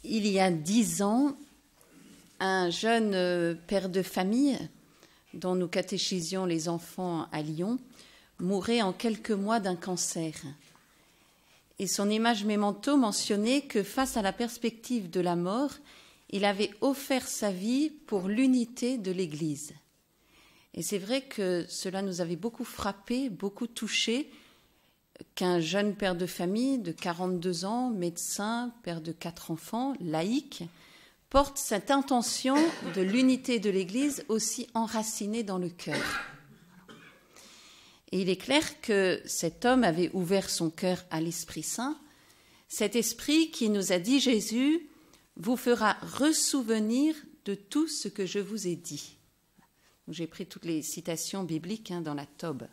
Il y a 10 ans, un jeune père de famille, dont nous catéchisions les enfants à Lyon, mourait en quelques mois d'un cancer. Et son image memento mentionnait que face à la perspective de la mort, il avait offert sa vie pour l'unité de l'Église. Et c'est vrai que cela nous avait beaucoup frappé, beaucoup touché, qu'un jeune père de famille de 42 ans, médecin, père de 4 enfants, laïque, porte cette intention de l'unité de l'Église aussi enracinée dans le cœur. Et il est clair que cet homme avait ouvert son cœur à l'Esprit Saint, cet esprit qui nous a dit Jésus vous fera ressouvenir de tout ce que je vous ai dit. J'ai pris toutes les citations bibliques dans la Tobe.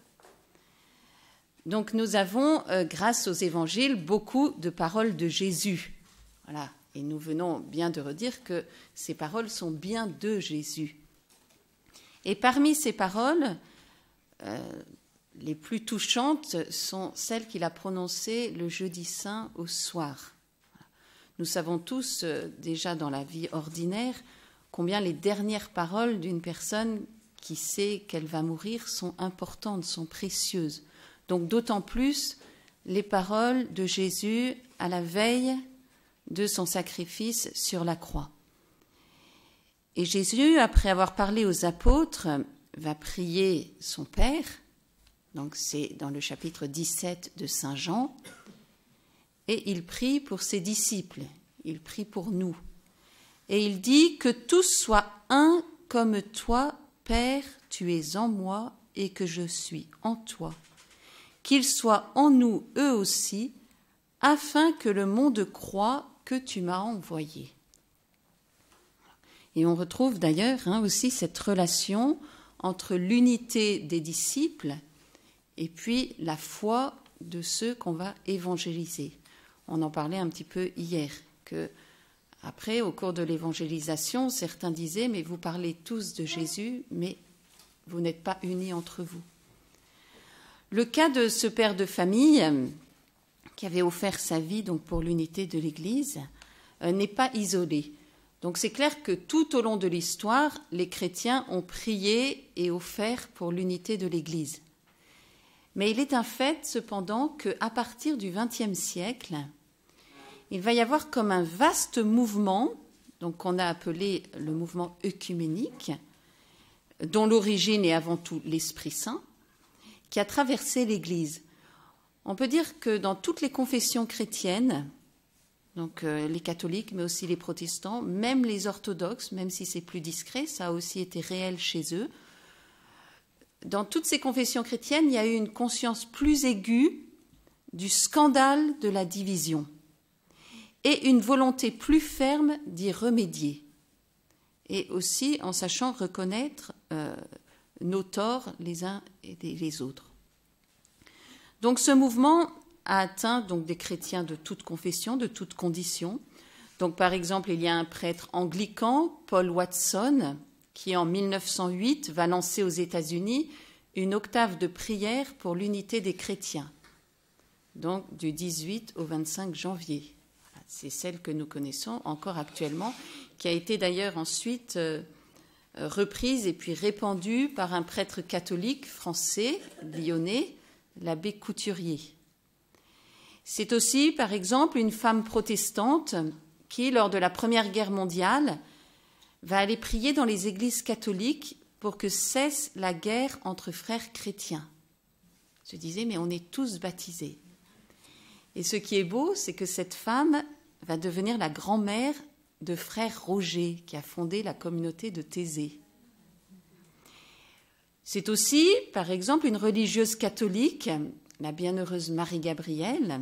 Donc nous avons, grâce aux évangiles, beaucoup de paroles de Jésus. Voilà. Et nous venons bien de redire que ces paroles sont bien de Jésus. Et parmi ces paroles, les plus touchantes sont celles qu'il a prononcées le jeudi saint au soir. Nous savons tous, déjà dans la vie ordinaire, combien les dernières paroles d'une personne qui sait qu'elle va mourir sont importantes, sont précieuses. Donc d'autant plus les paroles de Jésus à la veille de son sacrifice sur la croix. Et Jésus, après avoir parlé aux apôtres, va prier son Père, donc c'est dans le chapitre 17 de Saint Jean, et il prie pour ses disciples, il prie pour nous. Et il dit que tous soient un comme toi, Père, tu es en moi et que je suis en toi. Qu'ils soient en nous eux aussi, afin que le monde croie que tu m'as envoyé. Et on retrouve d'ailleurs aussi cette relation entre l'unité des disciples et puis la foi de ceux qu'on va évangéliser. On en parlait un petit peu hier, que après, au cours de l'évangélisation, certains disaient « mais vous parlez tous de Jésus, mais vous n'êtes pas unis entre vous ». Le cas de ce père de famille qui avait offert sa vie donc pour l'unité de l'Église n'est pas isolé. Donc c'est clair que tout au long de l'histoire, les chrétiens ont prié et offert pour l'unité de l'Église. Mais il est un fait cependant qu'à partir du XXe siècle, il va y avoir comme un vaste mouvement, donc qu'on a appelé le mouvement œcuménique, dont l'origine est avant tout l'Esprit Saint, qui a traversé l'Église. On peut dire que dans toutes les confessions chrétiennes, donc les catholiques, mais aussi les protestants, même les orthodoxes, même si c'est plus discret, ça a aussi été réel chez eux, dans toutes ces confessions chrétiennes, il y a eu une conscience plus aiguë du scandale de la division et une volonté plus ferme d'y remédier. Et aussi en sachant reconnaître nos torts les uns et les autres. Donc ce mouvement a atteint donc des chrétiens de toute confession, de toute condition. Donc par exemple, il y a un prêtre anglican, Paul Watson, qui en 1908 va lancer aux États-Unis une octave de prière pour l'unité des chrétiens, donc du 18 au 25 janvier. C'est celle que nous connaissons encore actuellement, qui a été d'ailleurs ensuite reprise et puis répandue par un prêtre catholique français, lyonnais, l'abbé Couturier. C'est aussi, par exemple, une femme protestante qui, lors de la Première Guerre mondiale, va aller prier dans les églises catholiques pour que cesse la guerre entre frères chrétiens. Je disais, mais on est tous baptisés. Et ce qui est beau, c'est que cette femme va devenir la grand-mère de frère Roger, qui a fondé la communauté de Thésée. C'est aussi, par exemple, une religieuse catholique, la bienheureuse Marie-Gabrielle,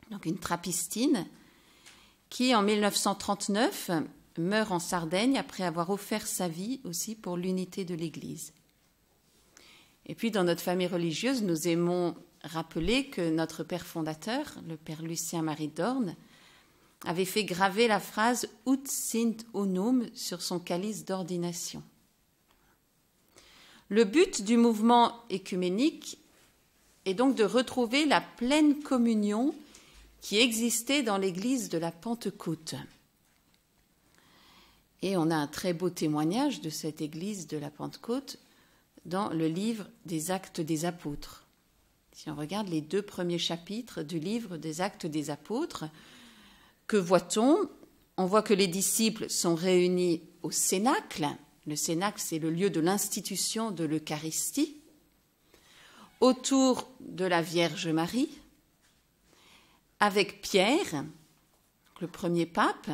donc une trappistine, qui, en 1939, meurt en Sardaigne après avoir offert sa vie aussi pour l'unité de l'Église. Et puis, dans notre famille religieuse, nous aimons rappeler que notre père fondateur, le père Lucien Marie Dorn, avait fait graver la phrase « Ut sint unum » sur son calice d'ordination. Le but du mouvement œcuménique est donc de retrouver la pleine communion qui existait dans l'Église de la Pentecôte. Et on a un très beau témoignage de cette église de la Pentecôte dans le livre des Actes des Apôtres. Si on regarde les 2 premiers chapitres du livre des Actes des Apôtres, que voit-on? On voit que les disciples sont réunis au Cénacle. Le Cénacle, c'est le lieu de l'institution de l'Eucharistie, autour de la Vierge Marie, avec Pierre, le premier pape,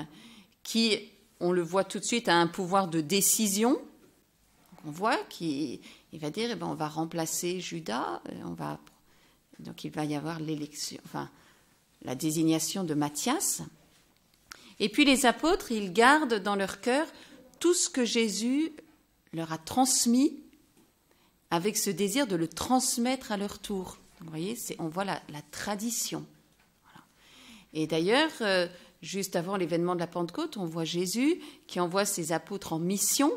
qui, on le voit tout de suite, a un pouvoir de décision. On voit qu'il va dire, on va remplacer Judas, donc il va y avoir l'élection, la désignation de Matthias. Et puis les apôtres, ils gardent dans leur cœur tout ce que Jésus leur a transmis, avec ce désir de le transmettre à leur tour. Donc, vous voyez, on voit la tradition. Voilà. Et d'ailleurs, juste avant l'événement de la Pentecôte, on voit Jésus qui envoie ses apôtres en mission,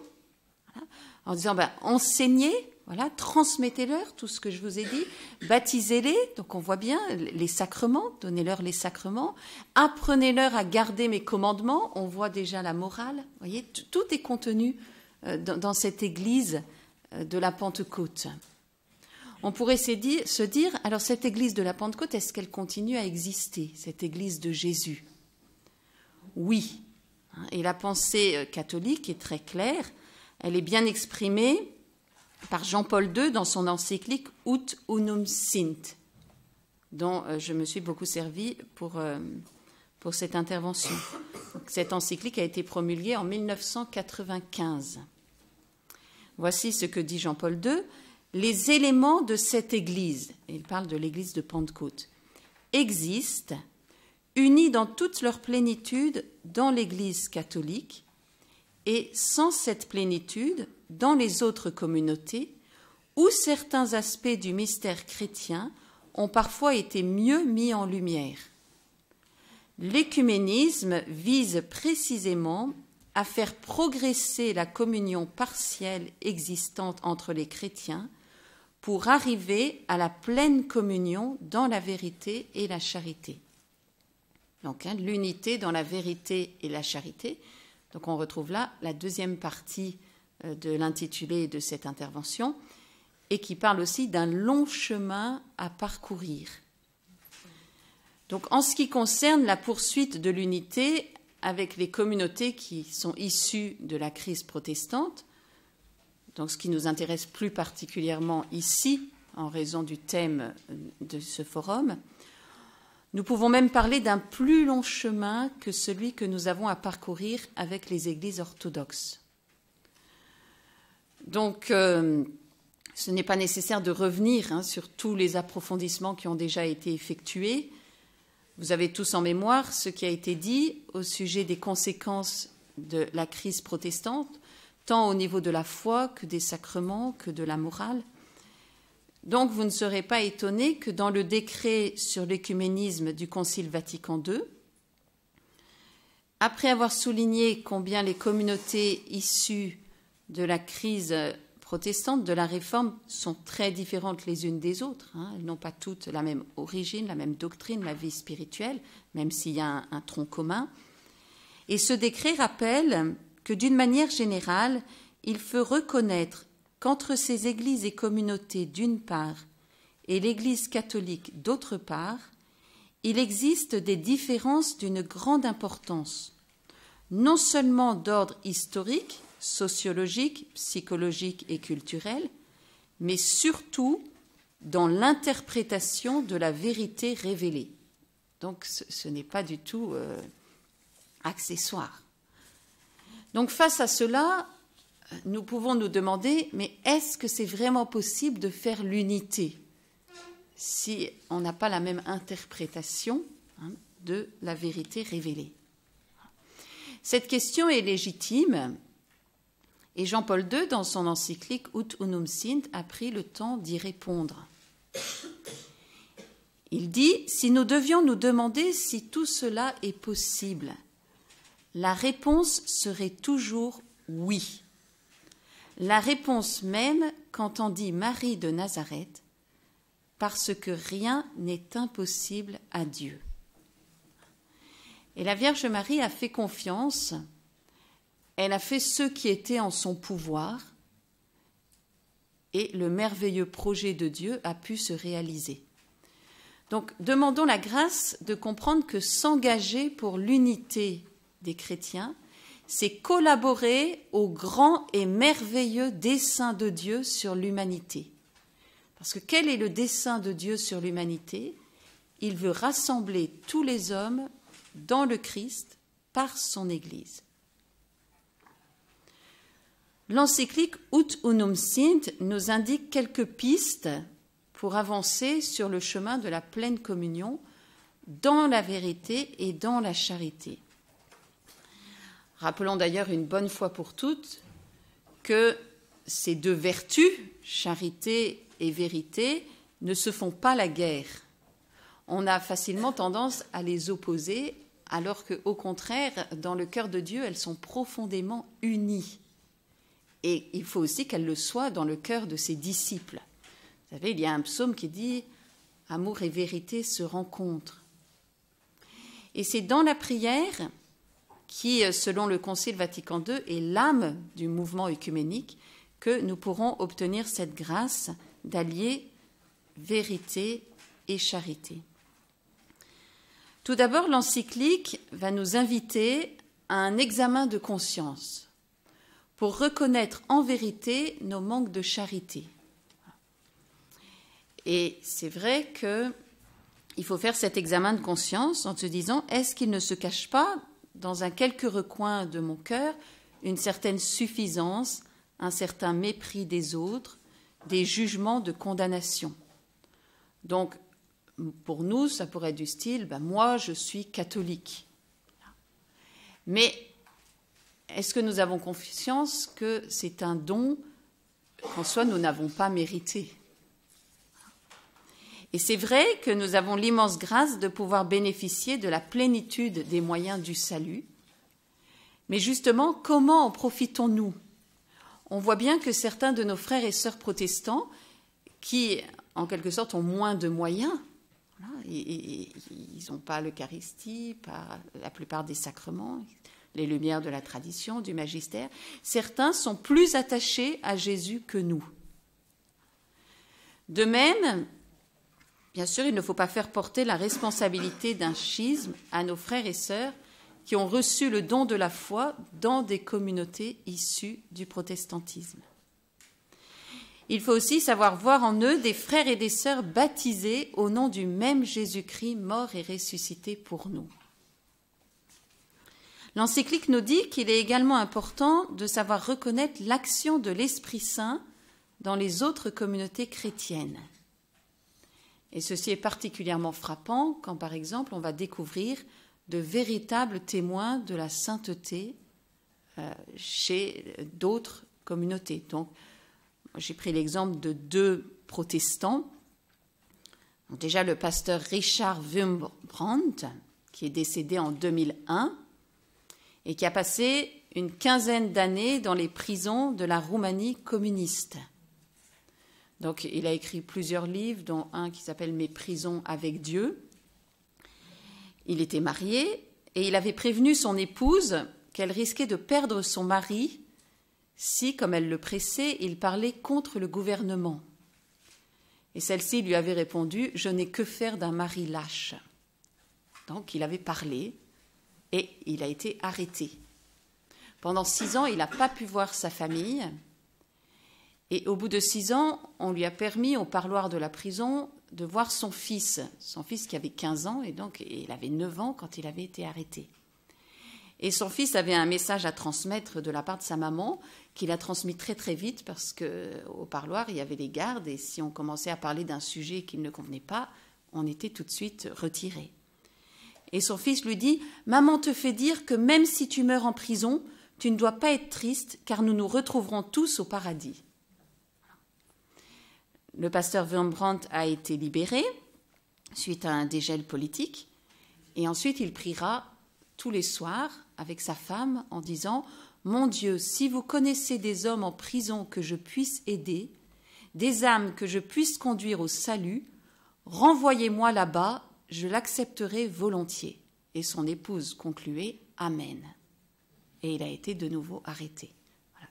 voilà, en disant, enseignez, voilà, transmettez-leur tout ce que je vous ai dit, baptisez-les, donc on voit bien les sacrements, donnez-leur les sacrements, apprenez-leur à garder mes commandements, on voit déjà la morale, vous voyez, tout est contenu dans cette église de la Pentecôte. On pourrait se dire, alors cette église de la Pentecôte, est-ce qu'elle continue à exister, cette église de Jésus? Oui. Et la pensée catholique est très claire, elle est bien exprimée par Jean-Paul II dans son encyclique Ut Unum Sint, dont je me suis beaucoup servi pour cette intervention. Donc, cette encyclique a été promulguée en 1995. Voici ce que dit Jean-Paul II. Les éléments de cette Église, et il parle de l'Église de Pentecôte, existent, unis dans toute leur plénitude dans l'Église catholique et sans cette plénitude dans les autres communautés où certains aspects du mystère chrétien ont parfois été mieux mis en lumière. L'écuménisme vise précisément à faire progresser la communion partielle existante entre les chrétiens pour arriver à la pleine communion dans la vérité et la charité. Donc, l'unité dans la vérité et la charité. Donc, on retrouve là la deuxième partie de l'intitulé de cette intervention et qui parle aussi d'un long chemin à parcourir. Donc, en ce qui concerne la poursuite de l'unité avec les communautés qui sont issues de la crise protestante, donc ce qui nous intéresse plus particulièrement ici, en raison du thème de ce forum, nous pouvons même parler d'un plus long chemin que celui que nous avons à parcourir avec les églises orthodoxes. Donc, ce n'est pas nécessaire de revenir sur tous les approfondissements qui ont déjà été effectués. Vous avez tous en mémoire ce qui a été dit au sujet des conséquences de la crise protestante, tant au niveau de la foi que des sacrements, que de la morale. Donc, vous ne serez pas étonnés que dans le décret sur l'écuménisme du Concile Vatican II, après avoir souligné combien les communautés issues de la crise protestante, de la Réforme, sont très différentes les unes des autres, elles n'ont pas toutes la même origine, la même doctrine, la vie spirituelle, même s'il y a un tronc commun. Et ce décret rappelle que, d'une manière générale, il faut reconnaître qu'entre ces églises et communautés d'une part et l'Église catholique d'autre part, il existe des différences d'une grande importance, non seulement d'ordre historique, sociologique, psychologique et culturel, mais surtout dans l'interprétation de la vérité révélée. Donc ce n'est pas du tout accessoire. Donc face à cela, nous pouvons nous demander, mais est-ce que c'est vraiment possible de faire l'unité si on n'a pas la même interprétation de la vérité révélée? Cette question est légitime et Jean-Paul II, dans son encyclique Ut Unum Sint, a pris le temps d'y répondre. Il dit « Si nous devions nous demander si tout cela est possible, la réponse serait toujours oui. La réponse même quand on dit Marie de Nazareth, parce que rien n'est impossible à Dieu. » Et la Vierge Marie a fait confiance elle a fait ce qui était en son pouvoir et le merveilleux projet de Dieu a pu se réaliser. Donc, demandons la grâce de comprendre que s'engager pour l'unité des chrétiens, c'est collaborer au grand et merveilleux dessein de Dieu sur l'humanité. Parce que quel est le dessein de Dieu sur l'humanité ? Il veut rassembler tous les hommes dans le Christ par son Église. L'encyclique Ut unum sint nous indique quelques pistes pour avancer sur le chemin de la pleine communion dans la vérité et dans la charité. Rappelons d'ailleurs une bonne fois pour toutes que ces deux vertus, charité et vérité, ne se font pas la guerre. On a facilement tendance à les opposer, alors qu'au contraire, dans le cœur de Dieu, elles sont profondément unies. Et il faut aussi qu'elles le soient dans le cœur de ses disciples. Vous savez, il y a un psaume qui dit « Amour et vérité se rencontrent ». Et c'est dans la prière qui, selon le Concile Vatican II, est l'âme du mouvement œcuménique, que nous pourrons obtenir cette grâce d'allier vérité et charité. Tout d'abord, l'encyclique va nous inviter à un examen de conscience pour reconnaître en vérité nos manques de charité. Et c'est vrai qu'il faut faire cet examen de conscience en se disant, est-ce qu'il ne se cache pas dans un quelque recoin de mon cœur une certaine suffisance, un certain mépris des autres, des jugements de condamnation. Donc, pour nous, ça pourrait être du style, moi, je suis catholique. Mais est-ce que nous avons conscience que c'est un don qu'en soi, nous n'avons pas mérité ? Et c'est vrai que nous avons l'immense grâce de pouvoir bénéficier de la plénitude des moyens du salut. Mais justement, comment en profitons-nous ? On voit bien que certains de nos frères et sœurs protestants, qui en quelque sorte ont moins de moyens, ils n'ont pas l'Eucharistie, pas la plupart des sacrements, les lumières de la tradition, du magistère, certains sont plus attachés à Jésus que nous. De même, bien sûr, il ne faut pas faire porter la responsabilité d'un schisme à nos frères et sœurs qui ont reçu le don de la foi dans des communautés issues du protestantisme. Il faut aussi savoir voir en eux des frères et des sœurs baptisés au nom du même Jésus-Christ mort et ressuscité pour nous. L'encyclique nous dit qu'il est également important de savoir reconnaître l'action de l'Esprit Saint dans les autres communautés chrétiennes. Et ceci est particulièrement frappant quand, par exemple, on va découvrir de véritables témoins de la sainteté chez d'autres communautés. Donc, j'ai pris l'exemple de 2 protestants. Donc, déjà, le pasteur Richard Wurmbrandt, qui est décédé en 2001 et qui a passé une quinzaine d'années dans les prisons de la Roumanie communiste. Donc, il a écrit plusieurs livres, dont un qui s'appelle « Mes prisons avec Dieu ». Il était marié et il avait prévenu son épouse qu'elle risquait de perdre son mari si, comme elle le pressait, il parlait contre le gouvernement. Et celle-ci lui avait répondu « Je n'ai que faire d'un mari lâche ». Donc, il avait parlé et il a été arrêté. Pendant 6 ans, il n'a pas pu voir sa famille. Et au bout de 6 ans, on lui a permis, au parloir de la prison, de voir son fils qui avait 15 ans, et donc il avait 9 ans quand il avait été arrêté. Et son fils avait un message à transmettre de la part de sa maman, qu'il a transmis très très vite, parce qu'au parloir, il y avait les gardes, et si on commençait à parler d'un sujet qui ne convenait pas, on était tout de suite retiré. Et son fils lui dit « Maman te fait dire que même si tu meurs en prison, tu ne dois pas être triste, car nous nous retrouverons tous au paradis. » Le pasteur Wurmbrandt a été libéré suite à un dégel politique, et ensuite il priera tous les soirs avec sa femme en disant « Mon Dieu, si vous connaissez des hommes en prison que je puisse aider, des âmes que je puisse conduire au salut, renvoyez-moi là-bas, je l'accepterai volontiers. » Et son épouse concluait « Amen ». et il a été de nouveau arrêté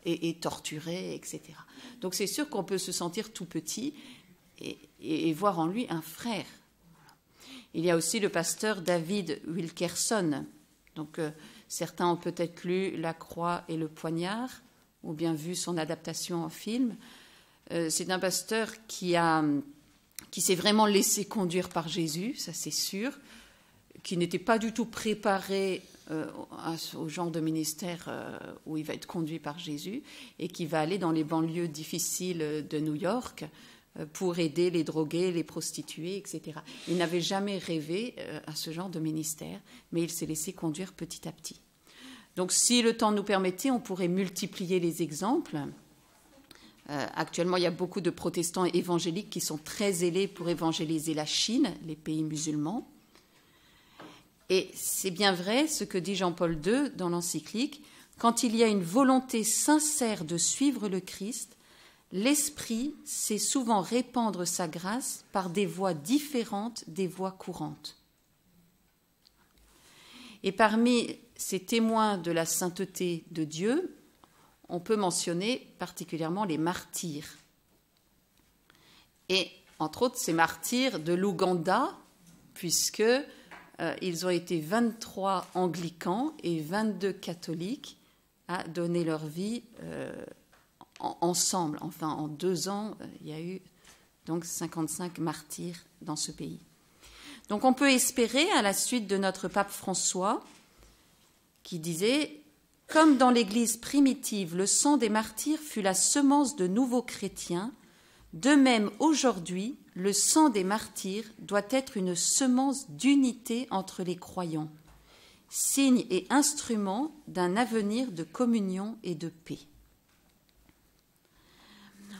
et torturé, etc. Donc c'est sûr qu'on peut se sentir tout petit et voir en lui un frère. Il y a aussi le pasteur David Wilkerson. Donc certains ont peut-être lu La Croix et le Poignard ou bien vu son adaptation en film. C'est un pasteur qui s'est vraiment laissé conduire par Jésus, ça c'est sûr, qui n'était pas du tout préparé au genre de ministère où il va être conduit par Jésus et qui va aller dans les banlieues difficiles de New York pour aider les drogués, les prostituées, etc. Il n'avait jamais rêvé à ce genre de ministère, mais il s'est laissé conduire petit à petit. Donc si le temps nous permettait, on pourrait multiplier les exemples. Actuellement, il y a beaucoup de protestants évangéliques qui sont très zélés pour évangéliser la Chine, les pays musulmans. Et c'est bien vrai ce que dit Jean-Paul II dans l'encyclique, quand il y a une volonté sincère de suivre le Christ, l'Esprit sait souvent répandre sa grâce par des voies différentes des voies courantes. Et parmi ces témoins de la sainteté de Dieu, on peut mentionner particulièrement les martyrs. Et entre autres, ces martyrs de l'Ouganda, puisque ils ont été 23 anglicans et 22 catholiques à donner leur vie ensemble. Enfin, en 2 ans, il y a eu donc 55 martyrs dans ce pays. Donc on peut espérer, à la suite de notre pape François, qui disait « Comme dans l'Église primitive, le sang des martyrs fut la semence de nouveaux chrétiens, de même aujourd'hui, le sang des martyrs doit être une semence d'unité entre les croyants, signe et instrument d'un avenir de communion et de paix. »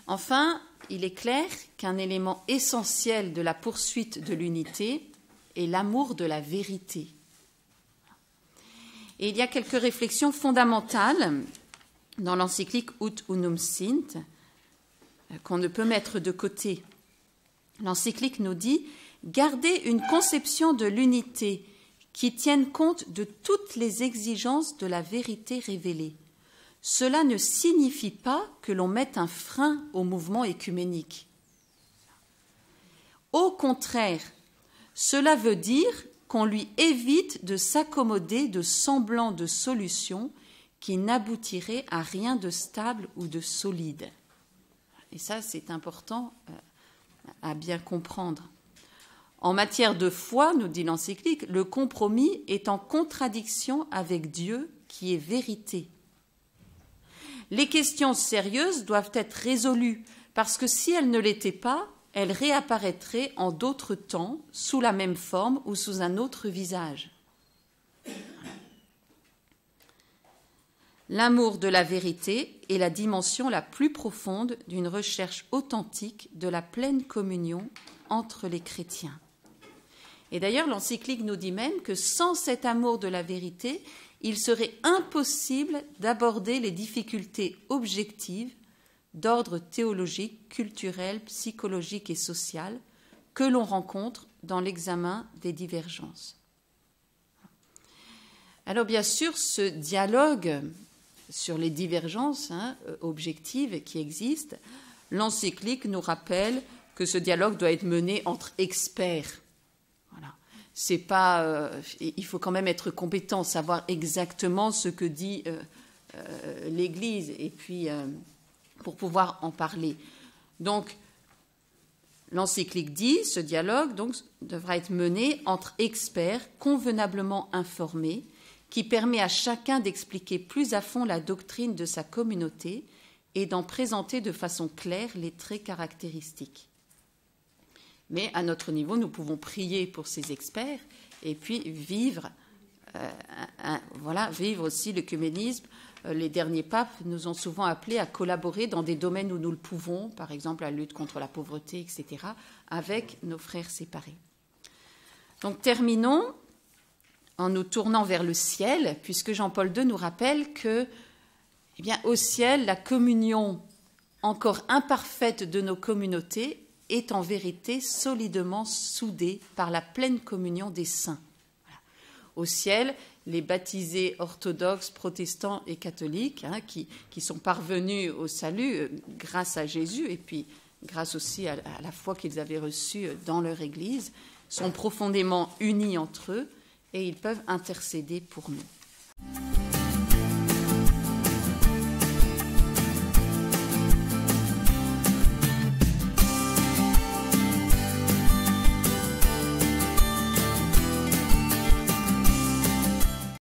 Enfin, il est clair qu'un élément essentiel de la poursuite de l'unité est l'amour de la vérité. Et il y a quelques réflexions fondamentales dans l'encyclique Ut Unum Sint qu'on ne peut mettre de côté. L'encyclique nous dit « Gardez une conception de l'unité qui tienne compte de toutes les exigences de la vérité révélée. Cela ne signifie pas que l'on mette un frein au mouvement écuménique. Au contraire, cela veut dire qu'on lui évite de s'accommoder de semblants de solutions qui n'aboutiraient à rien de stable ou de solide. » Et ça, c'est important à bien comprendre. En matière de foi, nous dit l'encyclique, le compromis est en contradiction avec Dieu qui est vérité. Les questions sérieuses doivent être résolues parce que si elles ne l'étaient pas, elles réapparaîtraient en d'autres temps, sous la même forme ou sous un autre visage. L'amour de la vérité est la dimension la plus profonde d'une recherche authentique de la pleine communion entre les chrétiens. Et d'ailleurs, l'encyclique nous dit même que sans cet amour de la vérité, il serait impossible d'aborder les difficultés objectives d'ordre théologique, culturel, psychologique et social que l'on rencontre dans l'examen des divergences. Alors bien sûr, ce dialogue sur les divergences objectives qui existent, l'encyclique nous rappelle que ce dialogue doit être mené entre experts. Voilà. C'est pas, il faut quand même être compétent, savoir exactement ce que dit l'Église et puis pour pouvoir en parler. Donc, l'encyclique dit, ce dialogue donc, devra être mené entre experts convenablement informés, qui permet à chacun d'expliquer plus à fond la doctrine de sa communauté et d'en présenter de façon claire les traits caractéristiques. Mais à notre niveau, nous pouvons prier pour ces experts et puis vivre aussi l'œcuménisme. Les derniers papes nous ont souvent appelés à collaborer dans des domaines où nous le pouvons, par exemple la lutte contre la pauvreté, etc., avec nos frères séparés. Donc terminons en nous tournant vers le ciel, puisque Jean-Paul II nous rappelle que, au ciel, la communion encore imparfaite de nos communautés est en vérité solidement soudée par la pleine communion des saints. Voilà. au ciel, les baptisés orthodoxes, protestants et catholiques, qui sont parvenus au salut grâce à Jésus et puis grâce aussi à la foi qu'ils avaient reçue dans leur Église, sont profondément unis entre eux et ils peuvent intercéder pour nous.